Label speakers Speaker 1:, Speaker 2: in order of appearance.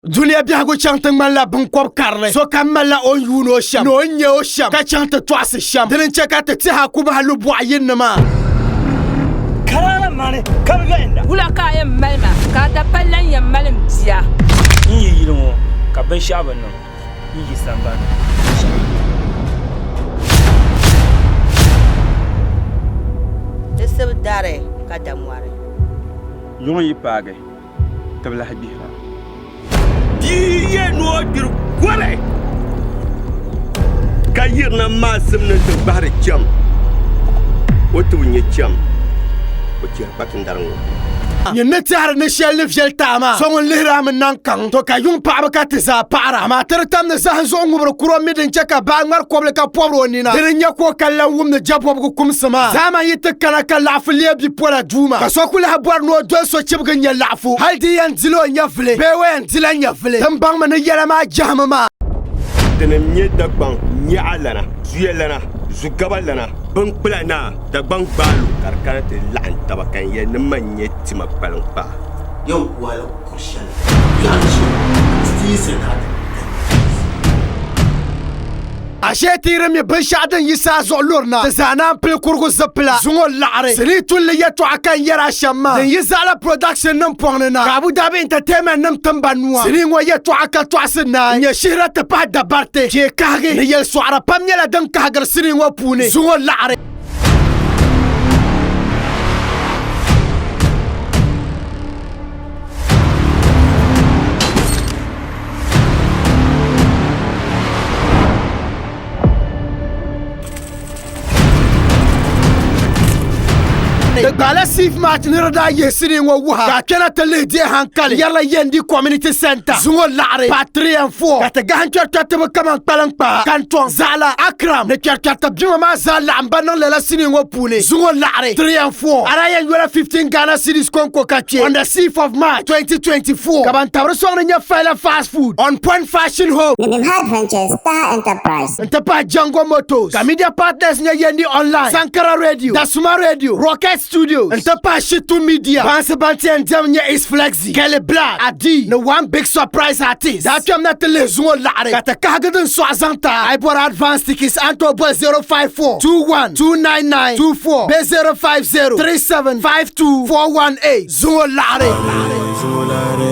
Speaker 1: Dunia biago chantang mala bunkwab karle so kamala on yuno sham no nyo sham ka chanta twase sham din cheka te ha kuba halu buayin nama
Speaker 2: karana mane kamga inda
Speaker 3: wula ka yam malma ka ta pallan yam malim tiya
Speaker 2: yi yiro ka ban shaban nan yi samban
Speaker 4: desab dare ka damware
Speaker 5: yon yi page tabla hadiha
Speaker 6: Diye no dir gore Kayir na masum na de bahre cham Otu nye cham Otu patin darango
Speaker 1: Nye netar ne shel fjel tama so ngon lihra men nan kan to ka yung pa ka tisa para ma ter tam ne sa zo ngubro kuro midin cheka ba ngar koble ka pobro nina ter nya ko kala wum ne japo ko kum sama zama yitte kana ka lafu le bi pola duma ka so kula habor no do so chibga nya lafu haldi yan dilo nya fle be wen dila nya fle tam bang man yela ma jahma ma
Speaker 6: Dene nye dagbang nye alana zuyelana zugabalana Bangplana dagbang balu karkana te lan tabakan ye nema nye tima palangpa
Speaker 7: Yo wala kushal yanchi stise na
Speaker 1: Ashe tire mi ben shadan yisa zo lorna zana pel kurgo zapla zungo lare sri tulle yeto akan yara shamma den yizala production nam pongna Abu Dhabi entertainment nam tambanwa sri ngo yeto aka twasna nya shira ta pa da barte je kage ne yel swara pamnya la dan kagar sri ngo pune zungo lare The Galasif Martin Rada Yesini Waha, Kena Teledi Hankali, Yala Yendi Community Center, Zungo Lare, Patri and 4, at the Gancha Tatama Palampa, Canton Zala, Akram, the Karkata Juma Zala, and Banola Sini Wapune, Zungo Lare, 3 and 4, Araya Yura 15 Ghana Cities Konko Kachi, on the 6th of March 2024, Kabantaroson in your file fast food, on Point Fashion Home,
Speaker 8: Nimhad Ventures, Star Enterprise,
Speaker 1: Enterprise Django Motors, Kamedia Partners Yendi Online, Sankara Radio, Dasuma Radio, Rocket Studios, Enterprise Shitu Media, Bansabanti and Demnya is Flexi, Kelly Black, Adi, no one big surprise artist. That you not the Lezuo Lare, at the Kagadan Swazanta, I bought advance tickets Antoba 054 21 299 24 B050 3752 418 Zuo Lare.